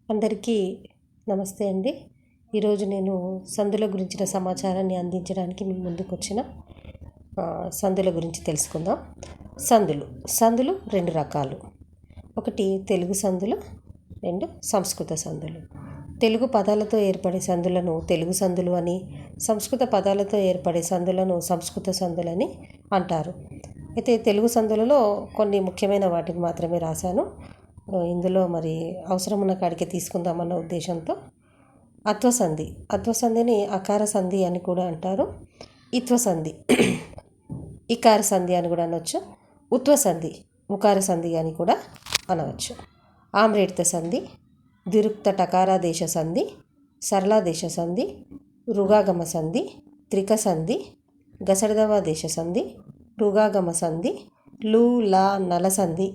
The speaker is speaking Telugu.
అందరికీ నమస్తే అండి. ఈరోజు నేను సందుల గురించిన సమాచారాన్ని అందించడానికి మీ ముందుకు వచ్చిన. సందుల గురించి తెలుసుకుందాం. సందులు రెండు రకాలు. ఒకటి తెలుగు సందులు, రెండు సంస్కృత సందులు. తెలుగు పదాలతో ఏర్పడే సందులను తెలుగు సందులు అని, సంస్కృత పదాలతో ఏర్పడే సందులను సంస్కృత సందులని అంటారు. అయితే తెలుగు సందులలో కొన్ని ముఖ్యమైన వాటిని మాత్రమే రాశాను. ఇందులో మరి అవసరమున్న కాడికి తీసుకుందామన్న ఉద్దేశంతో అత్వసంధిని అకార సంధి అని కూడా అంటారు. ఇత్వసంధి ఇకార సంధి అని కూడా అనవచ్చు. ఉత్వసంధి ఉకార సంధి అని కూడా అనవచ్చు. ఆమ్రేడిత సంధి, ద్విరుక్త టకారాదేశ సంధి, సరళాదేశ సంధి, రుగాగమ సంధి, త్రిక సంధి, గసడదవాదేశ సంధి, రుగాగమ సంధి, లు లా నల సంధి,